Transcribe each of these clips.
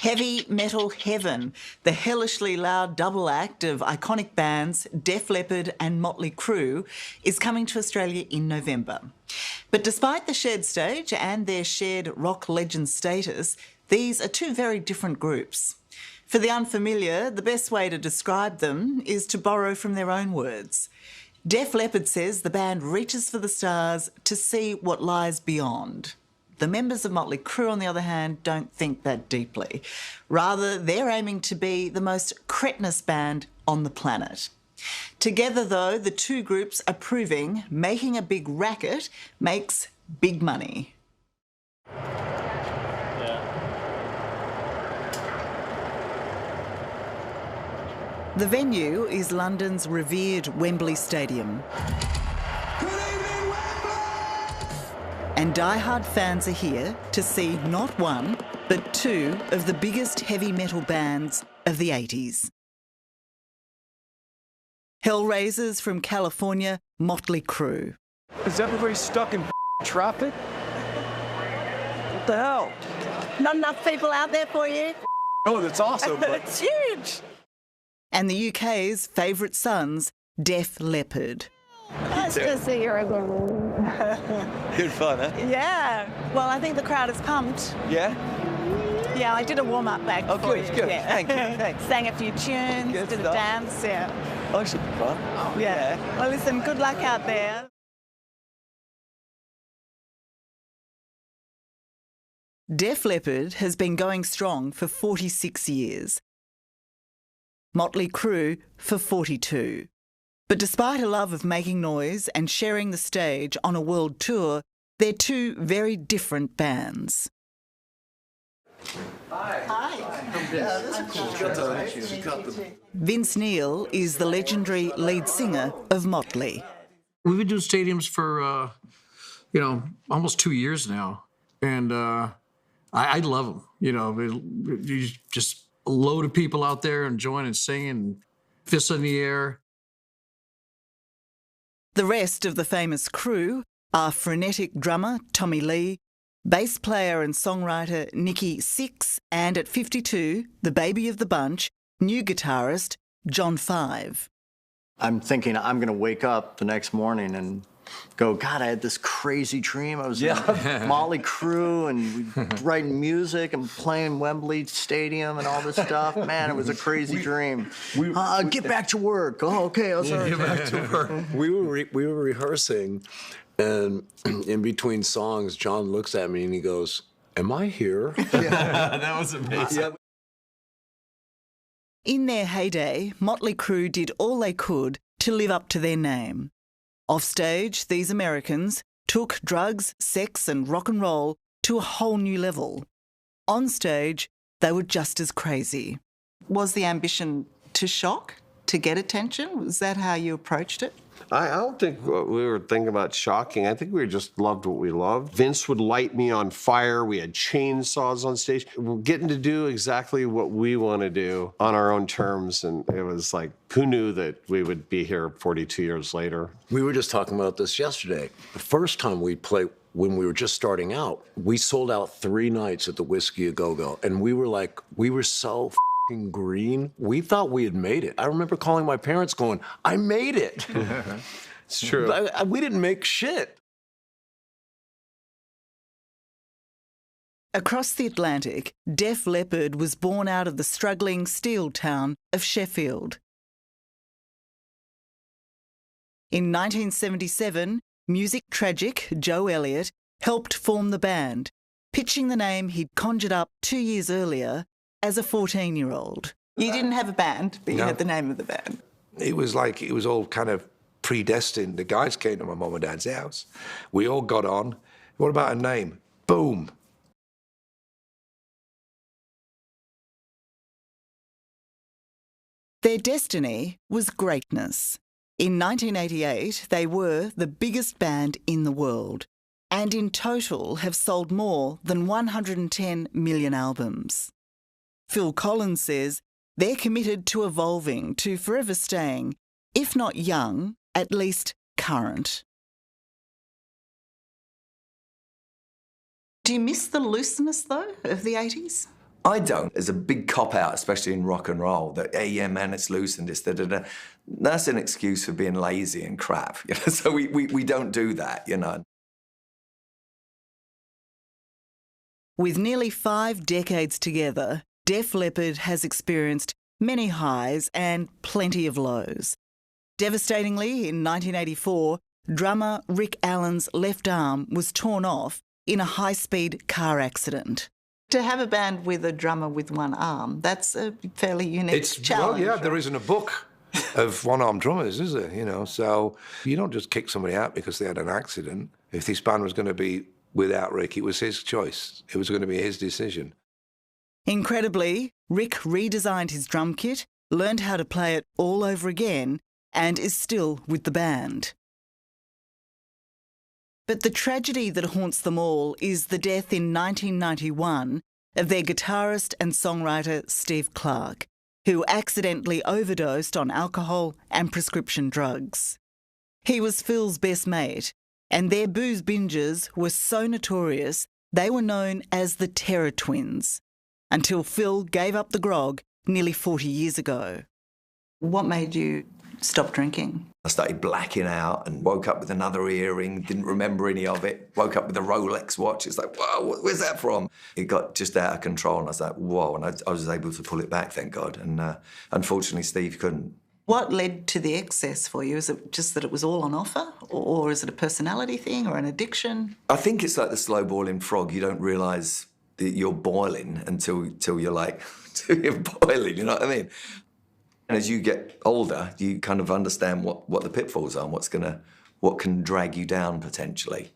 Heavy metal heaven, the hellishly loud double act of iconic bands Def Leppard and Mötley Crüe, is coming to Australia in November. But despite the shared stage and their shared rock legend status, these are two very different groups. For the unfamiliar, the best way to describe them is to borrow from their own words. Def Leppard says the band reaches for the stars to see what lies beyond. The members of Mötley Crüe, on the other hand, don't think that deeply. Rather, they're aiming to be the most cretinous band on the planet. Together, though, the two groups are proving making a big racket makes big money. The venue is London's revered Wembley Stadium. And die-hard fans are here to see not one, but two of the biggest heavy metal bands of the 80s. Hellraisers from California, Mötley Crüe. Is everybody stuck in traffic? What the hell? Not enough people out there for you? Oh, that's awesome. But... It's huge. And the UK's favourite sons, Def Leppard. It's just a year ago. Good fun, huh? Yeah. Well, I think the crowd is pumped. Yeah? Yeah, I did a warm-up back Oh, for good, you. good. Yeah. Thank you, thanks. Sang a few tunes, Good did stuff. a dance, yeah. Oh, it should be fun. Yeah. Well, listen, good luck out there. Def Leppard has been going strong for 46 years. Mötley Crüe for 42. But despite a love of making noise and sharing the stage on a world tour, they're two very different bands. Vince Neil is the legendary lead singer of Mötley. We've been doing stadiums for, almost 2 years now. And I love them. You just a load of people out there enjoying and singing, fists in the air. The rest of the famous crew are frenetic drummer Tommy Lee, bass player and songwriter Nikki Sixx, and at 52, the baby of the bunch, new guitarist John Five. I'm thinking I'm going to wake up the next morning and go, God, I had this crazy dream. I was in Mötley Crüe and writing music and playing Wembley Stadium and all this stuff. Man, it was a crazy dream. Get back to work. Oh, okay. Oh, sorry. Get back to work. We were rehearsing, and in between songs, John looks at me and he goes, "Am I here?" That was amazing. Yeah. In their heyday, Mötley Crüe did all they could to live up to their name. Offstage, these Americans took drugs, sex and rock and roll to a whole new level. On stage, they were just as crazy. Was the ambition to shock, to get attention? Was that how you approached it? I don't think we were thinking about shocking. I think we just loved what we loved. Vince would light me on fire. We had chainsaws on stage. We're getting to do exactly what we want to do on our own terms. And it was like, who knew that we would be here 42 years later? We were just talking about this yesterday. The first time we played, when we were just starting out, we sold out 3 nights at the Whiskey A Go-Go. And we were so green. We thought we had made it. I remember calling my parents going, I made it. It's true. We didn't make shit. Across the Atlantic, Def Leppard was born out of the struggling steel town of Sheffield. In 1977, music tragic Joe Elliott helped form the band, pitching the name he'd conjured up 2 years earlier as a 14-year-old. You didn't have a band, but you had the name of the band. It was like it was all kind of predestined. The guys came to my mum and dad's house. We all got on. What about a name? Boom. Their destiny was greatness. In 1988, they were the biggest band in the world, and in total have sold more than 110 million albums. Phil Collins says they're committed to evolving, to forever staying, if not young, at least current. Do you miss the looseness, though, of the 80s? I don't. There's a big cop-out, especially in rock and roll, that, hey, yeah, man, it's loose and this, da-da-da. That's an excuse for being lazy and crap, you know? So we don't do that, you know. With nearly 5 decades together, Def Leppard has experienced many highs and plenty of lows. Devastatingly, in 1984, drummer Rick Allen's left arm was torn off in a high-speed car accident. To have a band with a drummer with one arm, that's a fairly unique challenge. Well, yeah, there isn't a book of one-armed drummers, is there? You know, so you don't just kick somebody out because they had an accident. If this band was going to be without Rick, it was his choice. It was going to be his decision. Incredibly, Rick redesigned his drum kit, learned how to play it all over again, and is still with the band. But the tragedy that haunts them all is the death in 1991 of their guitarist and songwriter Steve Clark, who accidentally overdosed on alcohol and prescription drugs. He was Phil's best mate, and their booze binges were so notorious they were known as the Terror Twins, until Phil gave up the grog nearly 40 years ago. What made you stop drinking? I started blacking out and woke up with another earring, didn't remember any of it, woke up with a Rolex watch. It's like, whoa, where's that from? It got just out of control and I was like, whoa, and I was able to pull it back, thank God. And unfortunately, Steve couldn't. What led to the excess for you? Is it just that it was all on offer? Or is it a personality thing or an addiction? I think it's like the slow boiling frog. You don't realise that you're boiling until you're like, until you're boiling, you know what I mean? And as you get older, you kind of understand what the pitfalls are and what can drag you down potentially.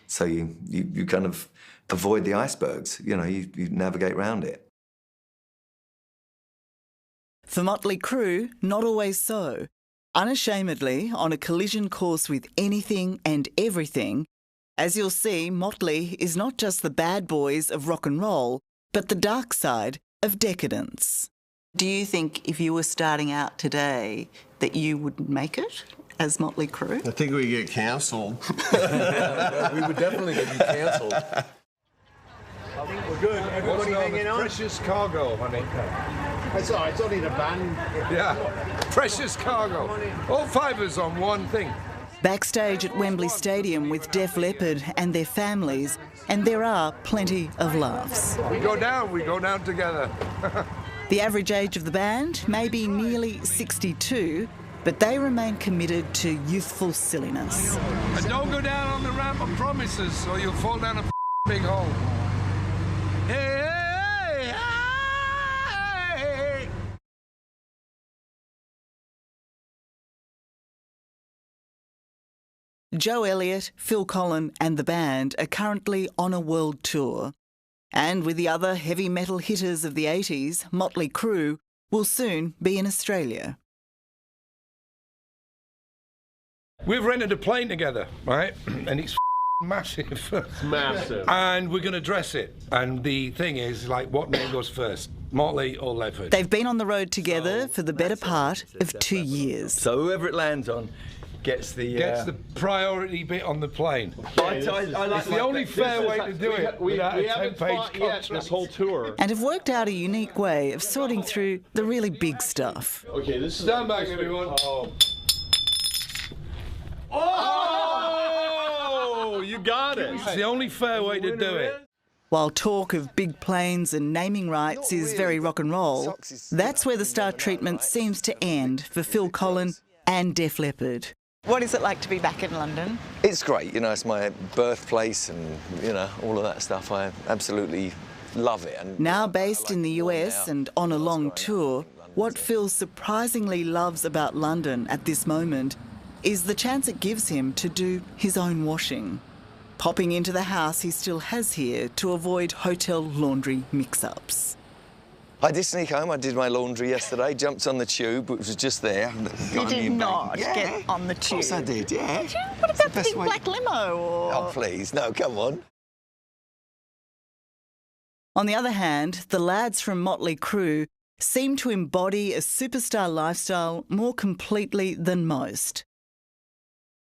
So you kind of avoid the icebergs, you know, you navigate around it. For Mötley Crüe, not always so. Unashamedly on a collision course with anything and everything, as you'll see, Mötley is not just the bad boys of rock and roll, but the dark side of decadence. Do you think if you were starting out today that you would make it as Mötley Crüe? I think we get cancelled. We would definitely get you cancelled. I think we're good. Everybody hanging on? Precious cargo, honey. It's all right, it's only the band. Yeah, precious cargo. All 5 of us on one thing. Backstage at Wembley Stadium with Def Leppard and their families, and there are plenty of laughs. We go down together. The average age of the band may be nearly 62, but they remain committed to youthful silliness. And don't go down on the ramp of promises or you'll fall down a big hole. Hey, hey, hey. Joe Elliott, Phil Collen and the band are currently on a world tour. And with the other heavy metal hitters of the 80s, Mötley Crüe will soon be in Australia. We've rented a plane together, right? And it's massive. It's massive. And we're going to dress it. And the thing is, like, what name goes first? Mötley or Leppard? They've been on the road together for the better part of 2 years. So whoever it lands on gets the priority bit on the plane. I like it's the only fair way to do it without a 10-page contract. This whole tour. And have worked out a unique way of sorting through the really big stuff. Okay, this is... Stand back, everyone. Oh, you got it. It's the only fair way to do it. While talk of big planes and naming rights is very rock and roll, that's where the star treatment seems to end for Phil Collen and Def Leppard. What is it like to be back in London? It's great, you know, it's my birthplace and, you know, all of that stuff. I absolutely love it. And now based in the US and on a long tour, what Phil surprisingly loves about London at this moment is the chance it gives him to do his own washing, popping into the house he still has here to avoid hotel laundry mix-ups. I did sneak home. I did my laundry yesterday, jumped on the tube, which was just there. You did not get on the tube. Of course I did, yeah. Did you? What about the big black limo? Or... Oh, please, no, come on. On the other hand, the lads from Mötley Crüe seem to embody a superstar lifestyle more completely than most.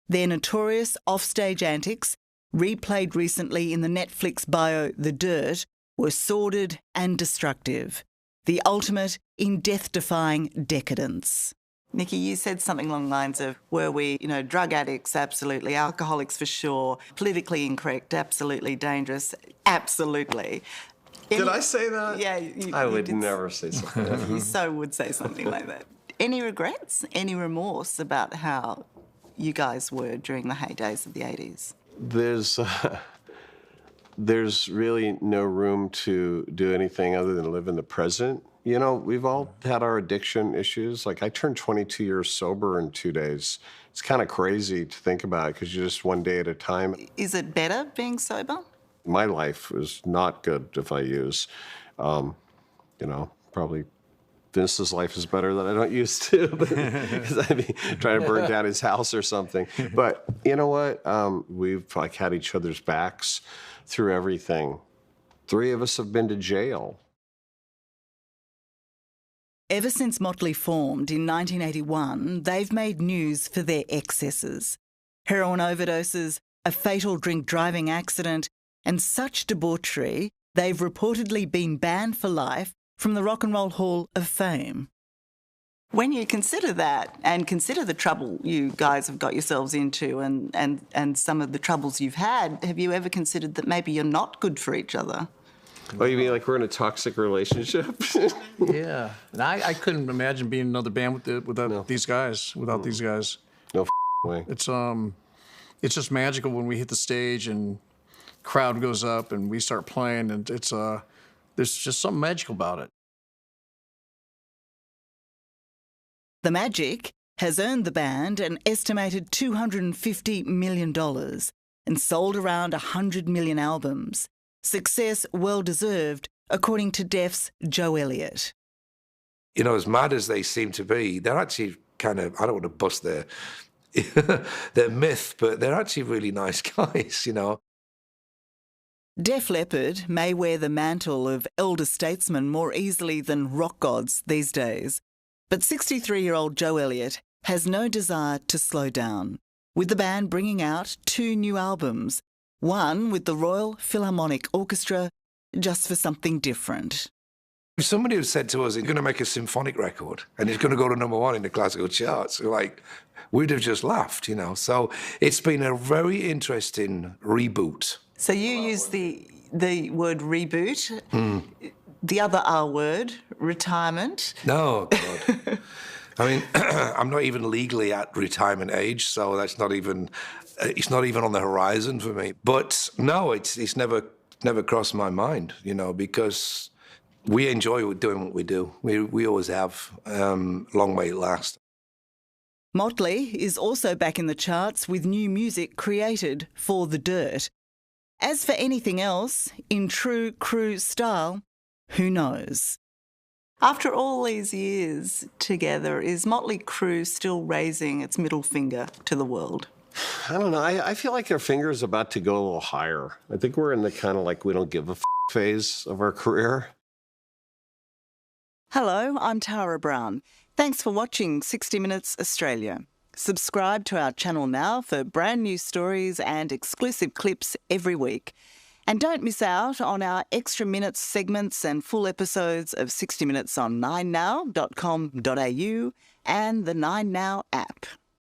Their notorious offstage antics, replayed recently in the Netflix bio The Dirt, were sordid and destructive, the ultimate in death-defying decadence. Nikki, you said something along the lines of, were we, drug addicts? Absolutely. Alcoholics for sure. Politically incorrect? Absolutely. Dangerous? Absolutely. Did I say that? Yeah. I would never say something like that. You so would say something like that. Any regrets? Any remorse about how you guys were during the heydays of the 80s? There's really no room to do anything other than live in the present. We've all had our addiction issues. Like, I turned 22 years sober in 2 days. It's kind of crazy to think about because you're just one day at a time. Is it better being sober? My life is not good if I use. Probably Vince's life is better than I don't use to, because I'd be trying to burn down his house or something. But you know what? We've had each other's backs through everything. 3 of us have been to jail. Ever since Mötley formed in 1981, they've made news for their excesses. Heroin overdoses, a fatal drink-driving accident, and such debauchery, they've reportedly been banned for life from the Rock and Roll Hall of Fame. When you consider that and consider the trouble you guys have got yourselves into and some of the troubles you've had, have you ever considered that maybe you're not good for each other? Oh, you mean like we're in a toxic relationship? Yeah. And I couldn't imagine being another band without these guys. No way. It's just magical when we hit the stage and crowd goes up and we start playing, and there's just something magical about it. The magic has earned the band an estimated $250 million and sold around 100 million albums. Success well-deserved, according to Def's Joe Elliott. As mad as they seem to be, they're actually kind of, I don't want to bust their myth, but they're actually really nice guys, Def Leppard may wear the mantle of elder statesman more easily than rock gods these days, but 63-year-old Joe Elliott has no desire to slow down, with the band bringing out 2 new albums, one with the Royal Philharmonic Orchestra, just for something different. If somebody had said to us, he's going to make a symphonic record and it's going to go to #1 in the classical charts, we'd have just laughed, So it's been a very interesting reboot. So you use the word reboot, the other R word, retirement. No, God. I mean, I'm not even legally at retirement age, so that's not even, it's not even on the horizon for me. But no, it's never crossed my mind, because we enjoy doing what we do. We always have, long may it last. Mötley is also back in the charts with new music created for the dirt. As for anything else, in true Crüe style, who knows? After all these years together, is Mötley Crüe still raising its middle finger to the world? I don't know. I feel like their finger's about to go a little higher. I think we're in the kind of we don't give a phase of our career. Hello, I'm Tara Brown. Thanks for watching 60 Minutes Australia. Subscribe to our channel now for brand new stories and exclusive clips every week. And don't miss out on our extra minutes segments and full episodes of 60 Minutes on 9now.com.au and the 9Now app.